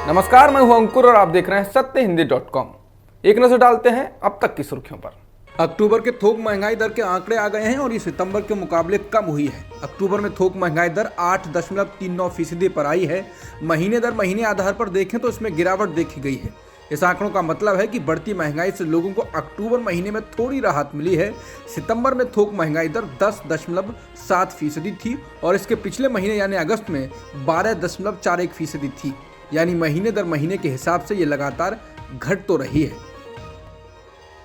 नमस्कार, मैं हूं अंकुर और आप देख रहे हैं सत्यहिंदी.com। एक नजर डालते हैं अब तक की सुर्खियों पर। अक्टूबर के थोक महंगाई दर के आंकड़े आ गए हैं और ये सितंबर के मुकाबले कम हुई है। अक्टूबर में थोक महंगाई दर 8.39% पर आई है। महीने दर महीने आधार पर देखें तो इसमें गिरावट देखी गई है। इस आंकड़ों का मतलब है कि बढ़ती महंगाई से लोगों को अक्टूबर महीने में थोड़ी राहत मिली है। सितंबर में थोक महंगाई दर 10.7% थी और इसके पिछले महीने यानी अगस्त में 12.41% थी। यानी महीने दर महीने के हिसाब से ये लगातार घट तो रही है।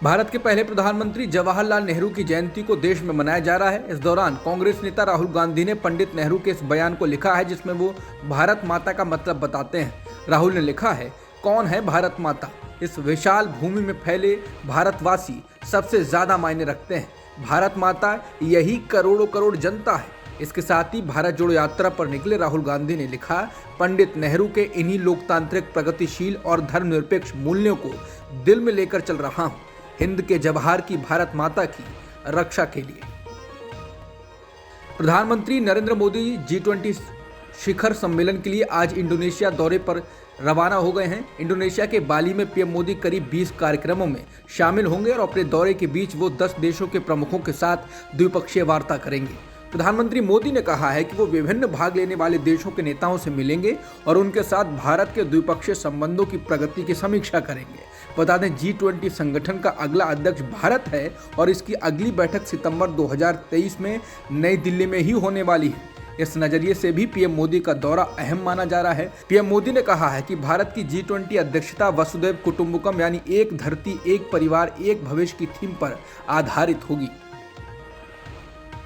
भारत के पहले प्रधानमंत्री जवाहरलाल नेहरू की जयंती को देश में मनाया जा रहा है। इस दौरान कांग्रेस नेता राहुल गांधी ने पंडित नेहरू के इस बयान को लिखा है जिसमें वो भारत माता का मतलब बताते हैं। राहुल ने लिखा है, कौन है भारत माता? इस विशाल भूमि में फैले भारतवासी सबसे ज्यादा मायने रखते हैं। भारत माता यही करोड़ों करोड़ जनता है। इसके साथ ही भारत जोड़ो यात्रा पर निकले राहुल गांधी ने लिखा, पंडित नेहरू के इन्हीं लोकतांत्रिक, प्रगतिशील और धर्मनिरपेक्ष मूल्यों को दिल में लेकर चल रहा हूं, हिंद के जवाहर की भारत माता की रक्षा के लिए। प्रधानमंत्री नरेंद्र मोदी G20 शिखर सम्मेलन के लिए आज इंडोनेशिया दौरे पर रवाना हो गए हैं। इंडोनेशिया के बाली में पीएम मोदी करीब 20 कार्यक्रमों में शामिल होंगे और अपने दौरे के बीच वो 10 देशों के प्रमुखों के साथ द्विपक्षीय वार्ता करेंगे। प्रधानमंत्री मोदी ने कहा है कि वो विभिन्न भाग लेने वाले देशों के नेताओं से मिलेंगे और उनके साथ भारत के द्विपक्षीय संबंधों की प्रगति की समीक्षा करेंगे। बता दें, G20 संगठन का अगला अध्यक्ष भारत है और इसकी अगली बैठक सितंबर 2023 में नई दिल्ली में ही होने वाली है। इस नजरिए से भी पीएम मोदी का दौरा अहम माना जा रहा है। पीएम मोदी ने कहा है कि भारत की G20 अध्यक्षता वसुधैव कुटुंबकम यानी एक धरती, एक परिवार, एक भविष्य की थीम पर आधारित होगी।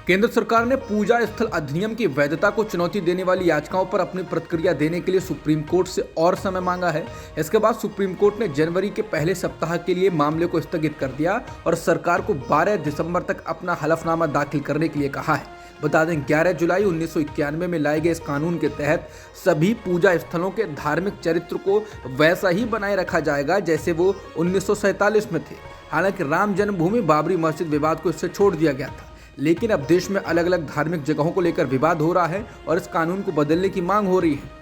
केंद्र सरकार ने पूजा स्थल अधिनियम की वैधता को चुनौती देने वाली याचिकाओं पर अपनी प्रतिक्रिया देने के लिए सुप्रीम कोर्ट से और समय मांगा है। इसके बाद सुप्रीम कोर्ट ने जनवरी के पहले सप्ताह के लिए मामले को स्थगित कर दिया और सरकार को 12 दिसंबर तक अपना हलफनामा दाखिल करने के लिए कहा है। बता दें, 11 जुलाई 1991 में लाए गए इस कानून के तहत सभी पूजा स्थलों के धार्मिक चरित्र को वैसा ही बनाए रखा जाएगा जैसे वो 1947 में थे। हालांकि राम जन्मभूमि बाबरी मस्जिद विवाद को इससे छोड़ दिया गया था, लेकिन अब देश में अलग अलग धार्मिक जगहों को लेकर विवाद हो रहा है और इस कानून को बदलने की मांग हो रही है।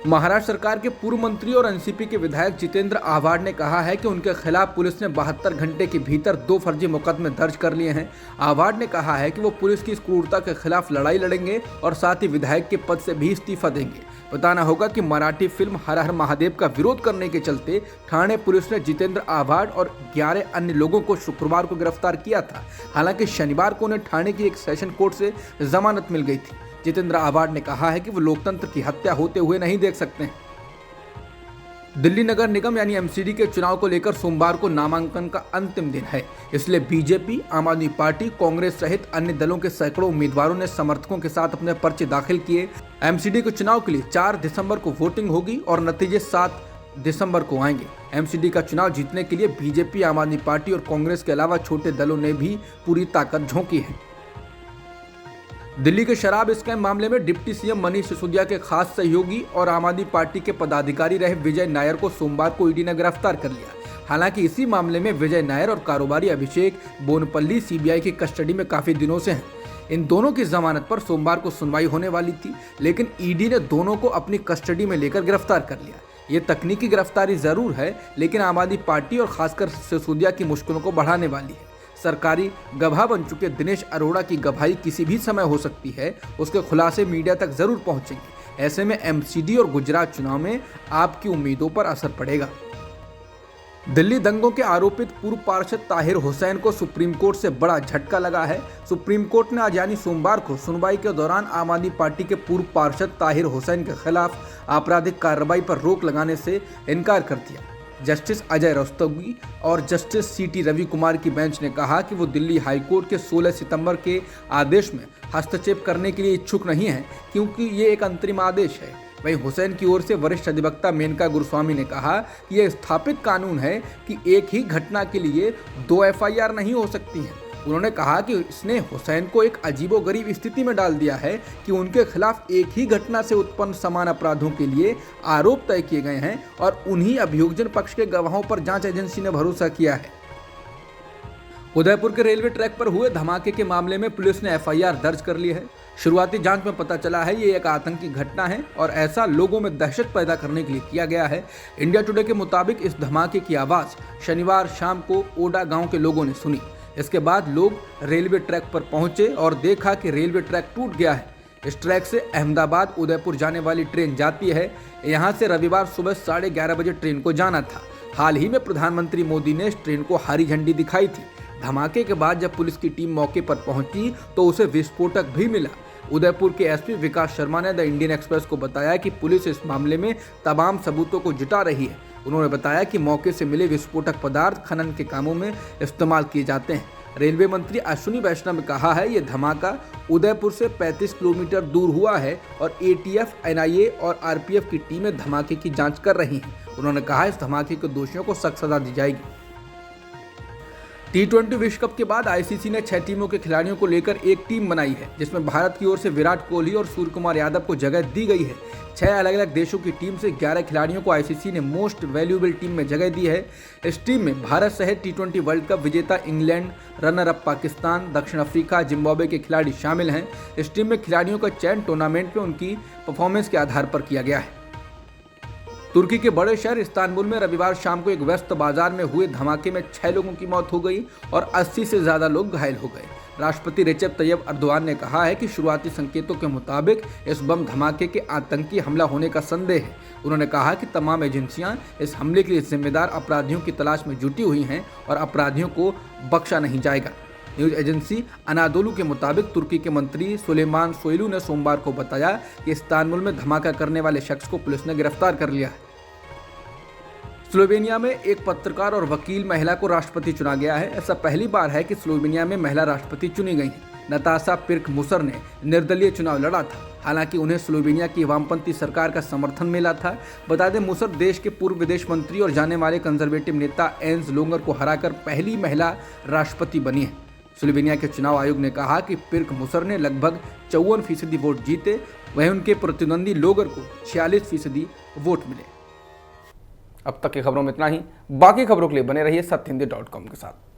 महाराष्ट्र सरकार के पूर्व मंत्री और एनसीपी के विधायक जितेंद्र आव्हाड ने कहा है कि उनके खिलाफ पुलिस ने 72 घंटे के भीतर 2 फर्जी मुकदमे दर्ज कर लिए हैं। आव्हाड ने कहा है कि वो पुलिस की इस क्रूरता के खिलाफ लड़ाई लड़ेंगे और साथ ही विधायक के पद से भी इस्तीफा देंगे। बताना होगा कि मराठी फिल्म हर हर महादेव का विरोध करने के चलते ठाणे पुलिस ने जितेंद्र आव्हाड और 11 अन्य लोगों को शुक्रवार को गिरफ्तार किया था। हालांकि शनिवार को उन्हें ठाणे की एक सेशन कोर्ट से जमानत मिल गई थी। जितेंद्र आव्हाड ने कहा है कि वो लोकतंत्र की हत्या होते हुए नहीं देख सकते हैं। दिल्ली नगर निगम यानी एमसीडी के चुनाव को लेकर सोमवार को नामांकन का अंतिम दिन है, इसलिए बीजेपी, आम आदमी पार्टी, कांग्रेस सहित अन्य दलों के सैकड़ों उम्मीदवारों ने समर्थकों के साथ अपने पर्चे दाखिल किए। एमसीडी के चुनाव के लिए 4 दिसंबर को वोटिंग होगी और नतीजे 7 दिसंबर को आएंगे। एमसीडी का चुनाव जीतने के लिए बीजेपी, आम आदमी पार्टी और कांग्रेस के अलावा छोटे दलों ने भी पूरी ताकत झोंकी है। दिल्ली के शराब स्कैम मामले में डिप्टी सीएम मनीष सिसोदिया के खास सहयोगी और आम आदमी पार्टी के पदाधिकारी रहे विजय नायर को सोमवार को ईडी ने गिरफ्तार कर लिया। हालांकि इसी मामले में विजय नायर और कारोबारी अभिषेक बोनपल्ली सीबीआई की कस्टडी में काफी दिनों से हैं। इन दोनों की जमानत पर सोमवार को सुनवाई होने वाली थी, लेकिन ईडी ने दोनों को अपनी कस्टडी में लेकर गिरफ्तार कर लिया। ये तकनीकी गिरफ्तारी जरूर है, लेकिन आम आदमी पार्टी और खासकर सिसोदिया की मुश्किलों को बढ़ाने वाली है। सरकारी गवाह बन चुके दिनेश अरोड़ा की गवाही किसी भी समय हो सकती है, उसके खुलासे मीडिया तक जरूर पहुंचेंगे। ऐसे में एमसीडी और गुजरात चुनाव में आपकी उम्मीदों पर असर पड़ेगा। दिल्ली दंगों के आरोपित पूर्व पार्षद ताहिर हुसैन को सुप्रीम कोर्ट से बड़ा झटका लगा है। सुप्रीम कोर्ट ने आज यानी सोमवार को सुनवाई के दौरान आम आदमी पार्टी के पूर्व पार्षद ताहिर हुसैन के खिलाफ आपराधिक कार्रवाई पर रोक लगाने से इनकार कर दिया। जस्टिस अजय रस्तोगी और जस्टिस सीटी रवि कुमार की बेंच ने कहा कि वो दिल्ली हाईकोर्ट के 16 सितंबर के आदेश में हस्तक्षेप करने के लिए इच्छुक नहीं है, क्योंकि ये एक अंतरिम आदेश है। वहीं हुसैन की ओर से वरिष्ठ अधिवक्ता मेनका गुरुस्वामी ने कहा कि यह स्थापित कानून है कि एक ही घटना के लिए 2 एफआईआर नहीं हो सकती हैं। उन्होंने कहा कि इसने हुसैन को एक अजीबोगरीब स्थिति में डाल दिया है कि उनके खिलाफ एक ही घटना से उत्पन्न समान अपराधों के लिए आरोप तय किए गए हैं और उन्हीं अभियोजन पक्ष के गवाहों पर जांच एजेंसी ने भरोसा किया है। उदयपुर के रेलवे ट्रैक पर हुए धमाके के मामले में पुलिस ने एफआईआर दर्ज कर ली है। शुरुआती जांच में पता चला है ये एक आतंकी घटना है और ऐसा लोगों में दहशत पैदा करने के लिए किया गया है। इंडिया टुडे के मुताबिक इस धमाके की आवाज़ शनिवार शाम को ओडा गांव के लोगों ने सुनी। इसके बाद लोग रेलवे ट्रैक पर पहुंचे और देखा कि रेलवे ट्रैक टूट गया है। इस ट्रैक से अहमदाबाद उदयपुर जाने वाली ट्रेन जाती है। यहाँ से रविवार सुबह 11:30 बजे ट्रेन को जाना था। हाल ही में प्रधानमंत्री मोदी ने इस ट्रेन को हरी झंडी दिखाई थी। धमाके के बाद जब पुलिस की टीम मौके पर पहुंची तो उसे विस्फोटक भी मिला। उदयपुर के एसपी विकास शर्मा ने द इंडियन एक्सप्रेस को बताया कि पुलिस इस मामले में तमाम सबूतों को जुटा रही है। उन्होंने बताया कि मौके से मिले विस्फोटक पदार्थ खनन के कामों में इस्तेमाल किए जाते हैं। रेलवे मंत्री अश्विनी वैष्णव ने कहा है ये धमाका उदयपुर से 35 किलोमीटर दूर हुआ है और एटीएफ, एनआईए और आरपीएफ की टीमें धमाके की जांच कर रही हैं। उन्होंने कहा इस धमाके के दोषियों को सख्त सजा दी जाएगी। T20 विश्व कप के बाद आईसीसी ने 6 टीमों के खिलाड़ियों को लेकर एक टीम बनाई है, जिसमें भारत की ओर से विराट कोहली और सूर्य कुमार यादव को जगह दी गई है। 6 अलग अलग देशों की टीम से 11 खिलाड़ियों को आईसीसी ने मोस्ट वैल्यूएबल टीम में जगह दी है। इस टीम में भारत सहित T20 वर्ल्ड कप विजेता इंग्लैंड, रनर अप पाकिस्तान, दक्षिण अफ्रीका, जिम्बाब्वे के खिलाड़ी शामिल हैं। इस टीम में खिलाड़ियों का चयन टूर्नामेंट में उनकी परफॉर्मेंस के आधार पर किया गया है। तुर्की के बड़े शहर इस्तांबुल में रविवार शाम को एक व्यस्त बाजार में हुए धमाके में 6 लोगों की मौत हो गई और 80 से ज्यादा लोग घायल हो गए। राष्ट्रपति रेचेप तैयब अर्दोआन ने कहा है कि शुरुआती संकेतों के मुताबिक इस बम धमाके के आतंकी हमला होने का संदेह है। उन्होंने कहा कि तमाम एजेंसियां इस हमले के लिए जिम्मेदार अपराधियों की तलाश में जुटी हुई हैं और अपराधियों को बख्शा नहीं जाएगा। न्यूज एजेंसी अनादोलू के मुताबिक तुर्की के मंत्री सुलेमान सोयलू ने सोमवार को बताया कि इस्तांबुल में धमाका करने वाले शख्स को पुलिस ने गिरफ्तार कर लिया है। स्लोवेनिया में एक पत्रकार और वकील महिला को राष्ट्रपति चुना गया है। ऐसा पहली बार है कि स्लोवेनिया में महिला राष्ट्रपति चुनी गई हैं। नताशा पिर्क मुसर ने निर्दलीय चुनाव लड़ा था। हालांकि उन्हें स्लोवेनिया की वामपंथी सरकार का समर्थन मिला था। बता दें मुसर देश के पूर्व विदेश मंत्री और जाने माने कंजर्वेटिव नेता एंस लोंगर को हराकर पहली महिला राष्ट्रपति बनी है। स्लोवेनिया के चुनाव आयोग ने कहा कि पिर्क मुसर ने लगभग 54% वोट जीते, वहीं उनके प्रतिद्वंदी लोगर को 46% वोट मिले। अब तक की खबरों में इतना ही। बाकी खबरों के लिए बने रहिए सत्यहिंदी.com के साथ।